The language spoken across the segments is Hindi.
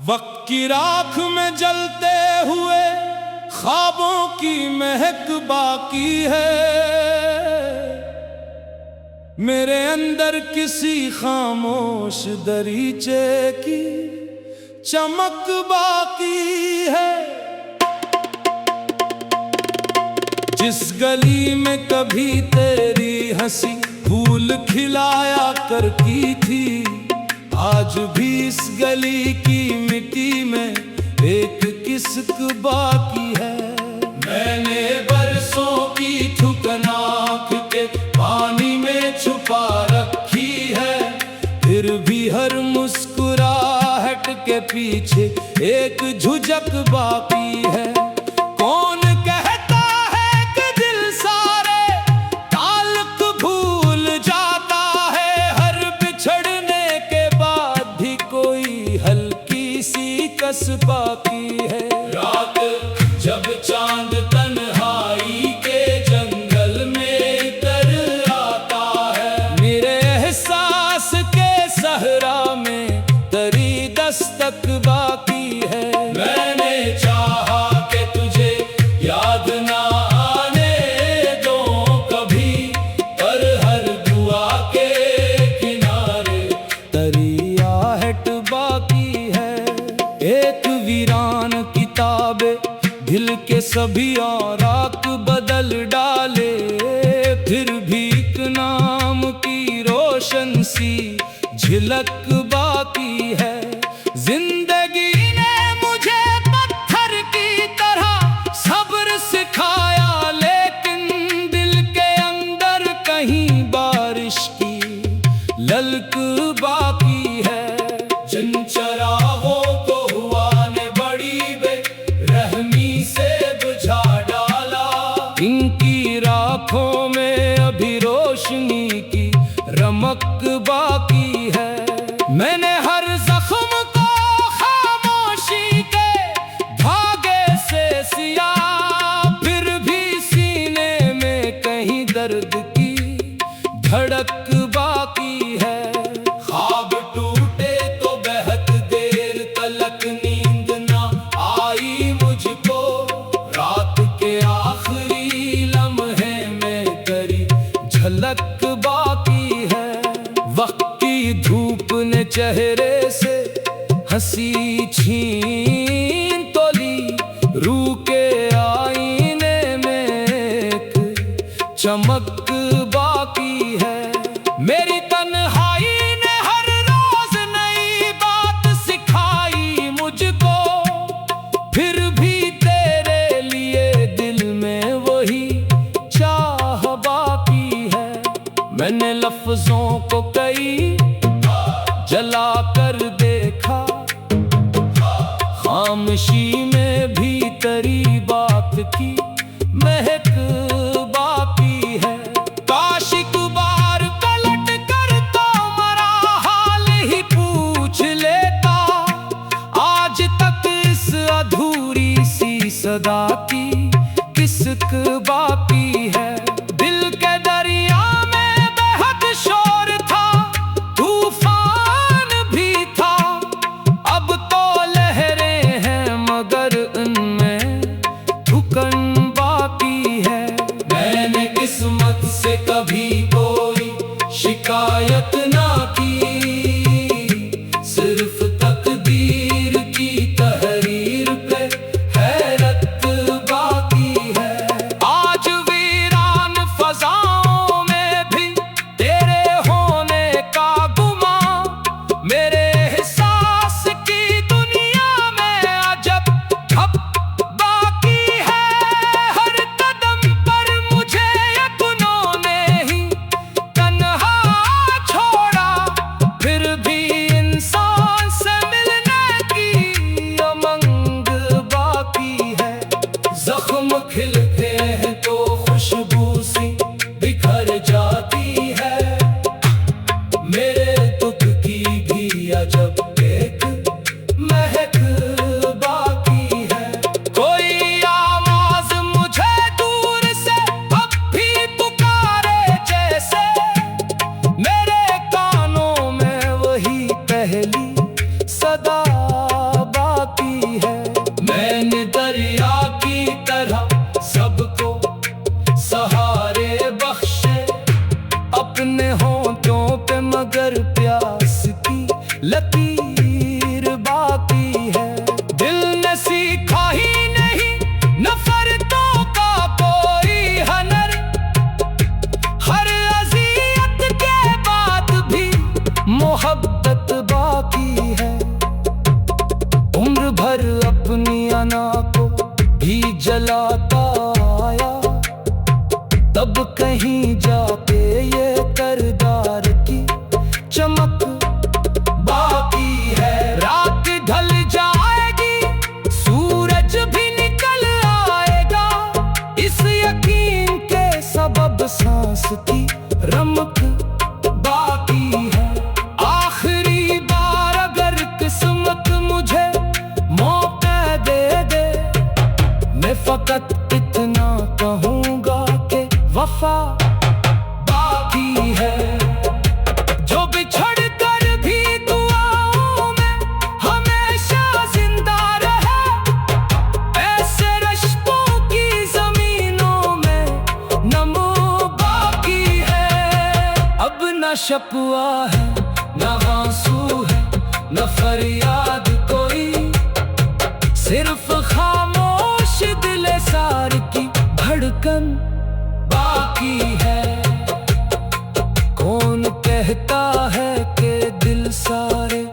वक्त की राख में जलते हुए ख्वाबों की महक बाकी है, मेरे अंदर किसी खामोश दरीचे की चमक बाकी है। जिस गली में कभी तेरी हंसी फूल खिलाया करती थी, आज भी इस गली की मिट्टी में एक किस्क बाकी है। मैंने बरसों की थुकन आँख के पानी में छुपा रखी है, फिर भी हर मुस्कुराहट के पीछे एक झुझक बाकी है। कौन कहता है कि दिल सारे ताल्लुक भूल जाता है, हर बिछड़ने के बाद भी कोई हल्की सी कस बाकी है। रात जब चांद तन्हाई के जंगल में उतर आता है, मेरे एहसास के सहरा में तेरी दस्तक बाकी है। मैंने चाहा कि तुझे याद ना आने दो कभी, पर हर दुआ के किनारे तेरी आहट बाकी है। एक वीरान किताबे दिल के सभी औराक बदल डाले, फिर भी एक नाम की रोशन सी झलक बाकी है। जिंदगी ने मुझे पत्थर की तरह सब्र सिखाया, लेकिन दिल के अंदर कहीं बारिश की ललक बाकी है। जिन चरागों को हुआ ने बड़ी बेरहमी से बुझा डाला, इनकी राखों में अभी रोशनी की रमक बाकी है। मैंने हर जख्म को खामोशी के धागे से सिया, फिर भी सीने में कहीं दर्द की धड़क बाकी है। ख्वाब टूटे तो बहुत देर तलक नींद ना आई मुझको, रात के आखिरी लम्हे में तेरी झलक बाकी है। वक्त की धूप ने चेहरे से हंसी छीन तो ली, रूह के आईने में एक चमक बाकी है। मेरी तन्हाई ने हर रोज नई बात सिखाई मुझको, फिर भी तेरे लिए दिल में वही चाह बाकी है। मैंने लफ्जों को कई जला कर देखा, खामोशी में भी तेरी बात की महक बाकी है। काश एक बार पलट कर तो मरा हाल ही पूछ लेता, आज तक इस अधूरी सी सदा की किस्क बाकी है। दिल के दरिया में बेहद शोर था, तूफान भी था, अब तो लहरें हैं मगर उनमें धुकन बाकी है। मैंने किस्मत से कभी कोई शिकायत ना की, सिर्फ तकदीर की तहरीर पे हैरत बाकी है। जब एक महक बाकी है। कोई आवाज मुझे दूर से अब भी पुकारे जैसे, मेरे कानों में वही पहली सदा बाकी है। मैंने दरिया की तरह सबको सहारे बख्शे अपने होंठों पे, मगर प्यास की लकीर बाकी है। दिल ने सीखा ही नहीं नफरतों का कोई हनर, हर अज़ियत के बाद भी मोहब्बत बाकी है। उम्र भर अपनी अना को भी जलाता आया, तब कहीं जाके ये करदार की चमक बाकी है। रात ढल जाएगी, सूरज भी निकल आएगा, इस यकीन के सबब सांस की रमक बाकी है। आखिरी बार अगर किस्मत मुझे मौका दे दे, मैं फकत इतना कहूँगा कि वफा बाकी है। जो बिछड़ कर भी दुआओं में हमेशा जिंदा रहे, ऐसे रिश्तों की जमीनों में नमो बाकी है। अब न शपवा है, न आंसू है, न फरियाद कोई, सिर्फ खामोश दिल सार की धड़कन बाकी है। कौन कहता है कि दिल सारे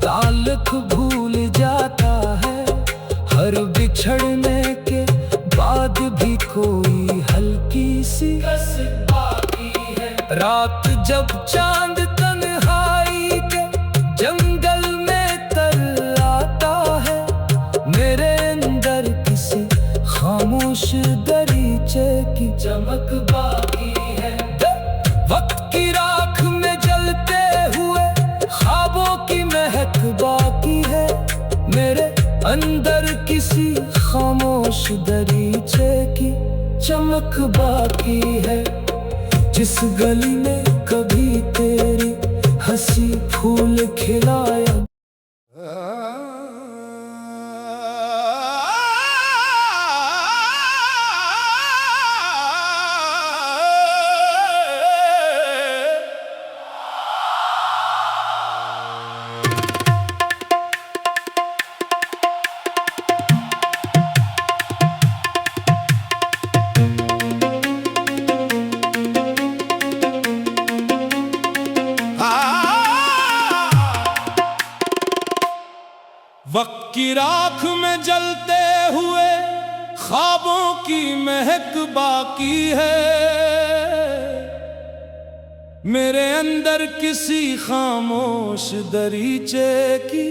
ताल्लुक भूल जाता है, हर बिछड़ने के बाद भी कोई हल्की सी कसक बाकी है। रात जब चांद तन्हाई के जंगल में तर आता है, मेरे अंदर किसी खामोश दरीचे की चमक बाकी है। वक्त की राख में जलते हुए ख्वाबों की महक बाकी है, मेरे अंदर किसी खामोश दरीचे की चमक बाकी है। जिस गली में कभी तेरी हंसी फूल खिलाया, वक्त की राख में जलते हुए ख्वाबों की महक बाकी है, मेरे अंदर किसी खामोश दरीचे की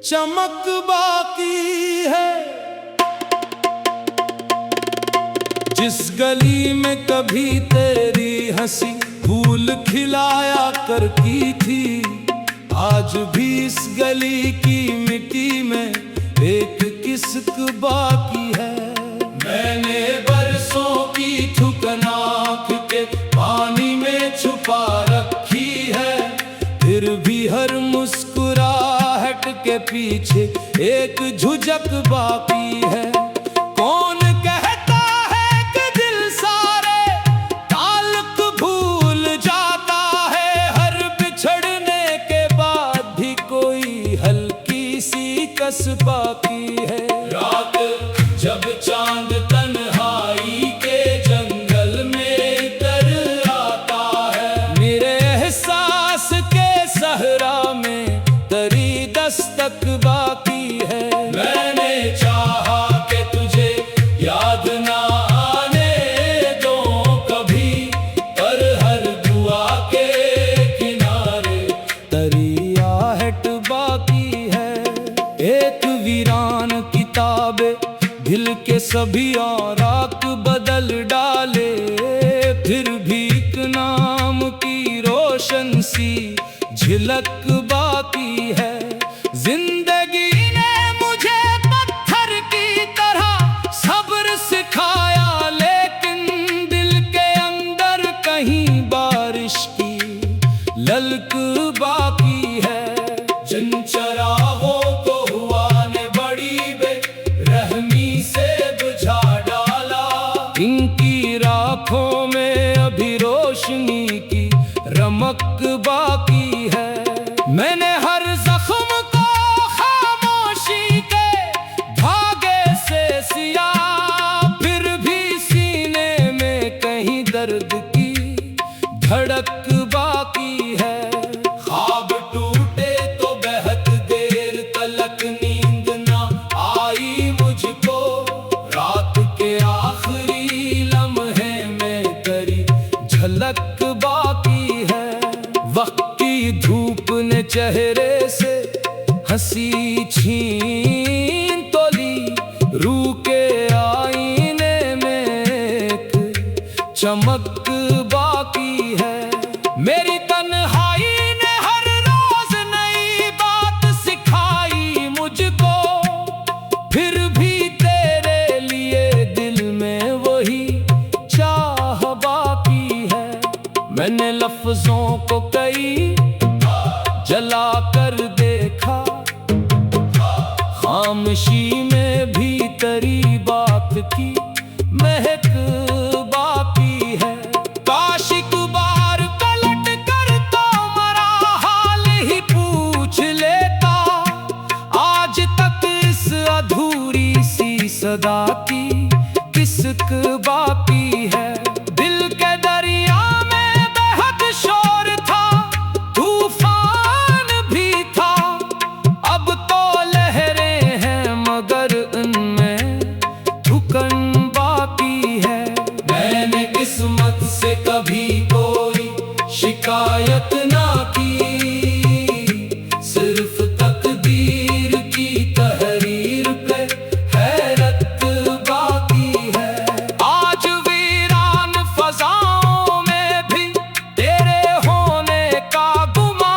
चमक बाकी है। जिस गली में कभी तेरी हंसी फूल खिलाया करती थी, आज भी इस गली की मिट्टी में एक किस्क बाकी है। मैंने बरसों की थुकन आँख के पानी में छुपा रखी है, फिर भी हर मुस्कुराहट के पीछे एक झुझक बाकी है। कौन कहता है कि दिल सारे ताल्लुक भूल जाता है, हर बिछड़ने के बाद भी कोई हल्की सी कस बाकी है। रात जब चांद तन्हाई के जंगल में तर आता है, मेरे एहसास के सहरा में तरी दस्तक बाकी है। मैंने चाहा कि तुझे याद ना आने दो कभी, पर हर दुआ के किनारे तरी आहट बाकी है। एक वीरान किताबे दिल के सभी औराक बदल डाले, फिर भी एक नाम की रोशन सी झलक बाकी जिन चरागों को हुआ ने बड़ी बेरहमी से बुझा डाला, इनकी राखों में अभी रोशनी की रमक बाकी है। मैंने हर जख्म को खामोशी के धागे से सिया, फिर भी सीने में कहीं दर्द की धड़क बाकी है। ख्वाब टूटे तो बेहद देर तलक नींद ना आई मुझको, रात के आखिरी लम्हे में तेरी झलक बाकी है। वक्त की धूप ने चेहरे से हंसी छीन तो ली, रूह के आईने में एक चमक बाकी है। मेरी तन्हाई ने हर रोज नई बात सिखाई मुझको, फिर भी तेरे लिए दिल में वही चाह बाकी है। मैंने लफ्जों को कई जला कर देखा, खामोशी में भी तेरी बात की महक बाकी है। काश एक बार पलट कर तो मरा हाल ही पूछ लेता, आज तक इस अधूरी सी सदा की किसक बाकी है। दिल के दरिया में बेहद शोर था, तूफान भी था, अब तो लहरें हैं मगर उनमें धुकन बाकी है। मैंने किस्मत से कभी कोई शिकायत ना की, सिर्फ तकदीर की तहरीर पे हैरत बाकी है। आज वीरान फजाओं में भी तेरे होने का गुमा,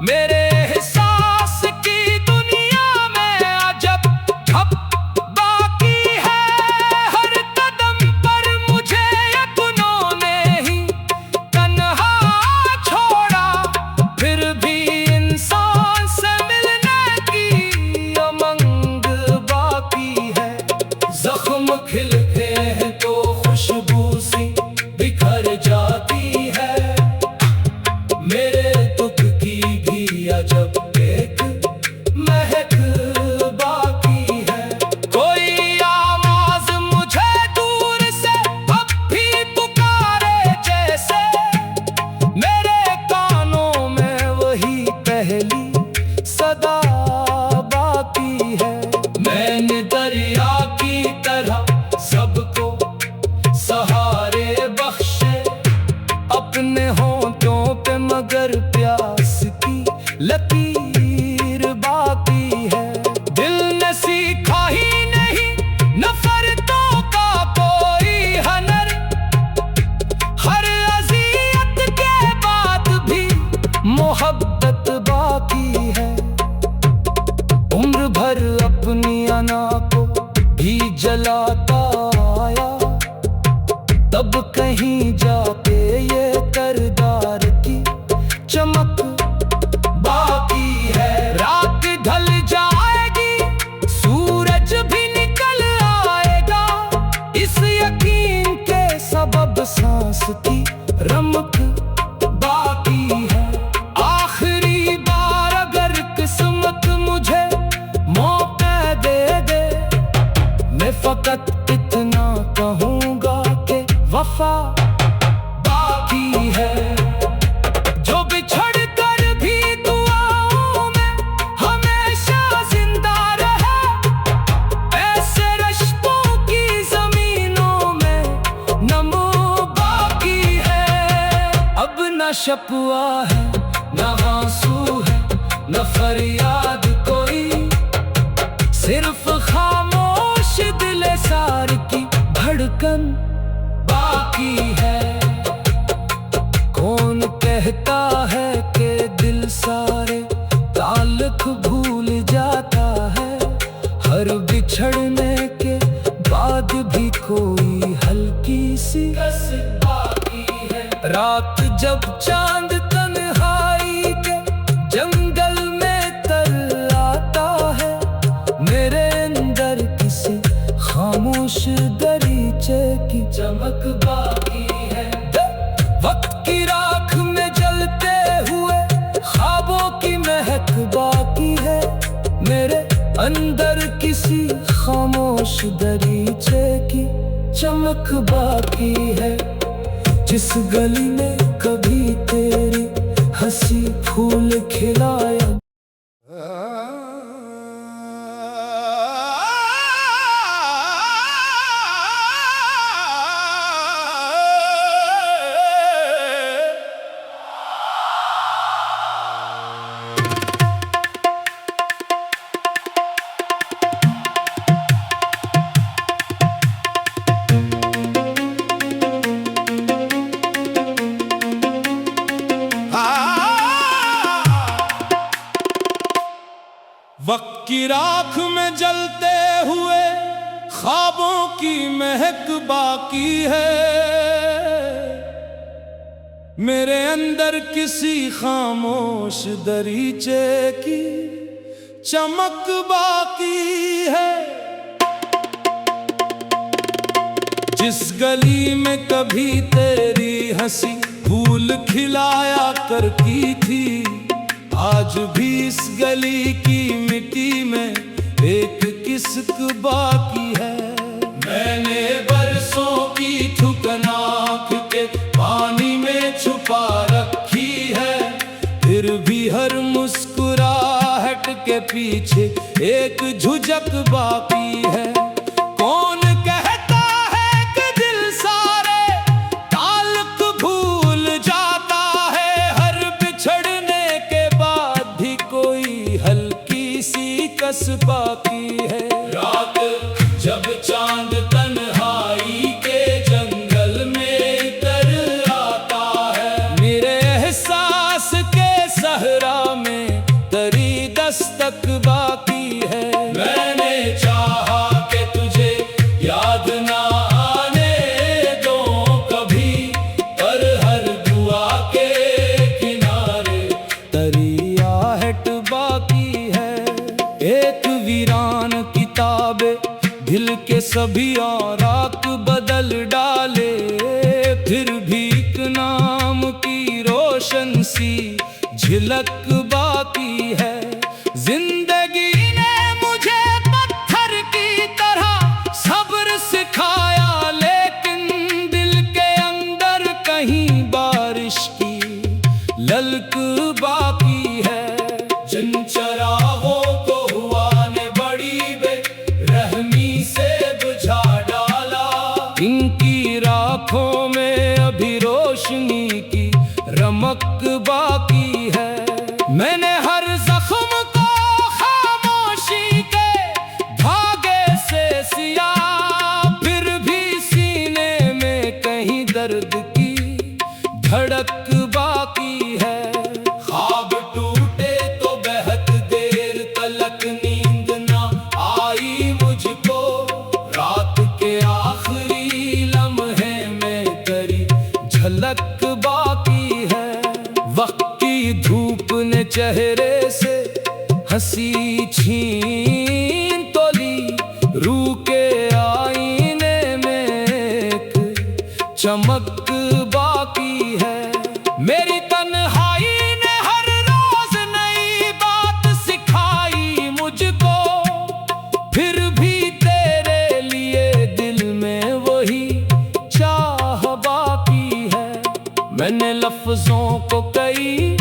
मेरे एहसास की दुनिया में अजब ठप बाकी है। हर कदम पर मुझे यतनों ने ही तन्हा छोड़ा, फिर भी इंसान से मिलने की उमंग बाकी है। जख्म खिलते हैं तो खुशबू सी बिखर जाती है, मेरे दुख की भी अजब एक महक बाकी है। कोई आवाज मुझे दूर से अब भी पुकारे जैसे, मेरे कानों में वही पहली सदा बाकी है। मैंने दरिया की तरह सबको सहारे बख्शे अपने होंठों पे, मगर प्यास की लकीर बाकी है। दिल ने सीखा ही नहीं नफरतों का कोई हनर, हर अज़ियत के बाद भी मोहब्बत बाकी है। उम्र भर अपनी अना को भी जलाता आया, तब कहीं जाके ये करदार की चमक बाकी है। रात ढल जाएगी, सूरज भी निकल आएगा, इस यकीन के सबब सांस की रमक बाकी है। आखिरी बार अगर किस्मत मुझे मौका दे दे, मैं फकत इतना कहूँगा कि वफा बाकी है। जो बिछड़ कर भी दुआओं में हमेशा जिंदा रहे, ऐसे रिश्तों की जमीनों में नमो बाकी है। अब न शपवा है, न आंसू है, न फरियाद कोई, सिर्फ खामोश दिल सार की धड़कन बाकी है। कौन कहता है कि दिल सारे ताल्लुक भूल जाता है, हर बिछड़ने के बाद भी कोई हल्की सी कसक बाकी है। रात जब चांद तन्हाई के जंगल में चमक बाकी है। वक्त की राख में जलते हुए ख्वाबों की महक बाकी है। मेरे अंदर किसी खामोश दरीचे की चमक बाकी है। जिस गली में कभी तेरी हंसी फूल खिलाया। वक्त की राख में जलते हुए ख्वाबों की महक बाकी है। मेरे अंदर किसी खामोश दरीचे की चमक बाकी है। जिस गली में कभी तेरी हंसी फूल खिलाया करती थी, आज भी इस गली की मिट्टी में एक किस्क बाकी है। मैंने बरसों की थुकन आँख के पानी में छुपा रखी है, फिर भी हर मुस्कुराहट के पीछे एक झुझक बाकी है। कौन कहता है कि दिल सारे ताल्लुक भूल जाता है, हर बिछड़ने के बाद भी कोई हल्की सी कस बाकी है। रात जब चांद तन्हाई के जंगल में उतर आता है, मेरे एहसास के सहरा में तेरी दस्तक बाकी है। मैंने चाहा कि तुझे याद ना आने दो कभी, पर हर दुआ के किनारे तेरी आहट बाकी है। एक वीरान किताबे दिल के सभी औराक बदल डाले, फिर भी एक नाम की रोशन सी झलक बाकी है। जिंदगी ने मुझे पत्थर की तरह सब्र सिखाया, लेकिन दिल के अंदर कहीं बारिश की ललक बाकी है। जिन चरागों को हुआ ने बड़ी बेरहमी से बुझा डाला, इनकी राखों में अभी रोशनी की रमक बाकी है। मैंने हर जख्म को खामोशी के धागे से सिया, फिर भी सीने में कहीं दर्द की धड़क बाकी है। ख्वाब टूटे तो बेहद देर तलक नींद ना आई मुझको, रात के आखिरी लम्हे में तेरी झलक बाकी है। वक्त की धूप ने चेहरे से हंसी छीन तो ली, रूह के आईने में एक चमक बाकी है। मेरी तन्हाई ने हर रोज नई बात सिखाई मुझको, फिर भी तेरे लिए दिल में वही चाह बाकी है। मैंने लफ्जों को कई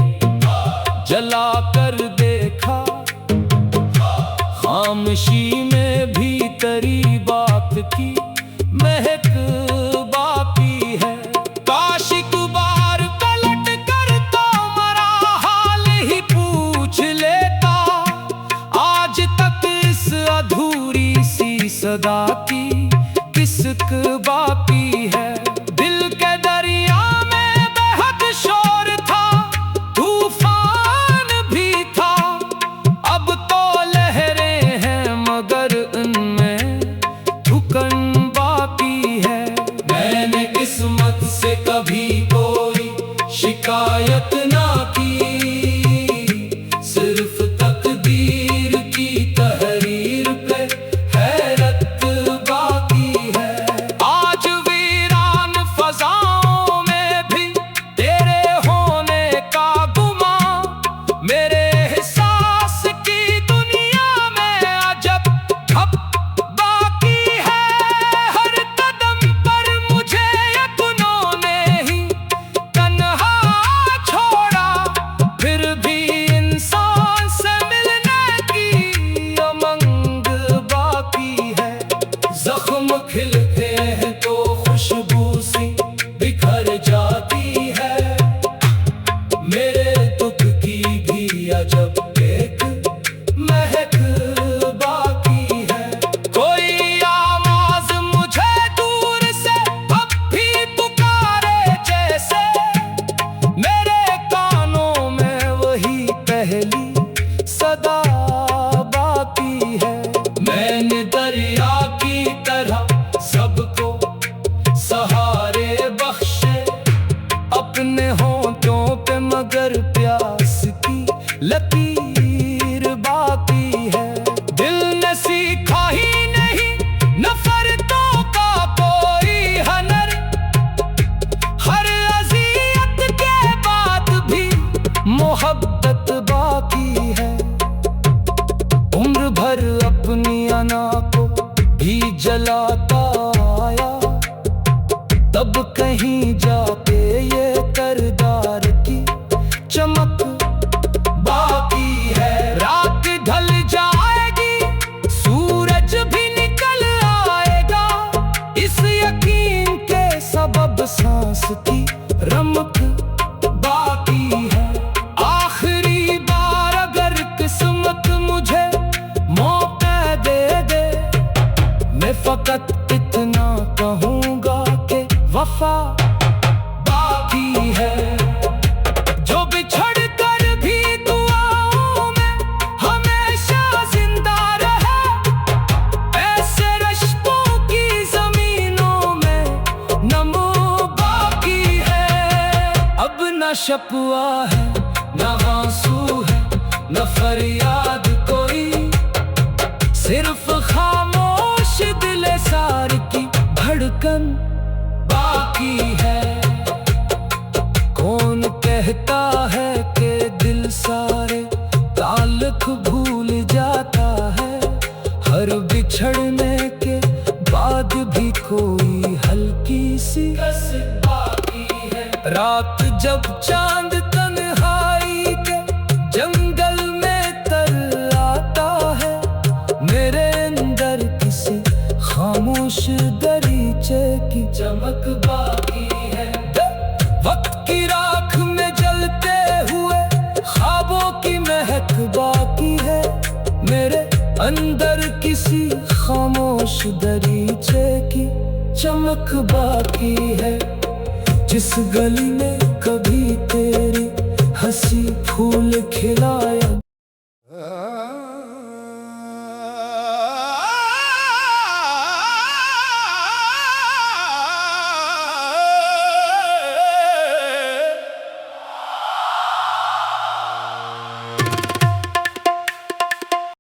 जला कर देखा, खामोशी में भी तेरी बात की महक बाकी है। काश एक बार पलट कर तो मरा हाल ही पूछ लेता, आज तक इस अधूरी सी सदा की किस्क बाकी है। दिल के दरिया में बेहद शोर था, तूफान भी था, अब तो लहरें हैं मगर उनमें थुकन बाकी है। मैंने किस्मत से कभी कोई शिकायत ना की, सिर्फ तकदीर की तहरीर पे हैरत बाकी है। आज बाकी है। मैंने दरिया की तरह सबको सहारे बख्शे अपने होंठों पे, मगर प्यास की लकीर बाकी है। दिल ने सीखा ही नहीं नफरतों का कोई हनर, हर अज़ियत के बाद भी मोहब्बत बाकी है। उम्र भर अपनी अना को भी जलाता आया, तब कहीं जाके ये करदार की चमक बाकी है। रात ढल जाएगी, सूरज भी निकल आएगा, इस यकीन के सबब सांस की रमक बाकी है। आखिरी बार अगर किस्मत मुझे मौका दे दे, मैं फकत इतना कहूँगा कि वफा बाकी है। जो बिछड़ कर भी दुआओं में हमेशा जिंदा रहे, ऐसे रिश्तों की जमीनों में नमो बाकी है। अब न शपवा है, न आंसू है, न फरियाद कोई, सिर्फ खामोश दिल सार की धड़कन बाकी है। कौन कहता है कि दिल सारे ताल्लुक भूल जाता है, हर बिछड़ने के बाद भी कोई हल्की सी कसक बाकी है। रात जब चांद तन्हाई के जंगल में तर आता है, मेरे अंदर किसी खामोश दरीचे की चमक बाकी है। वक्त की राख में जलते हुए ख्वाबों की महक बाकी है, मेरे अंदर किसी खामोश दरीचे की चमक बाकी है। जिस गली में कभी तेरी हंसी फूल खिलाया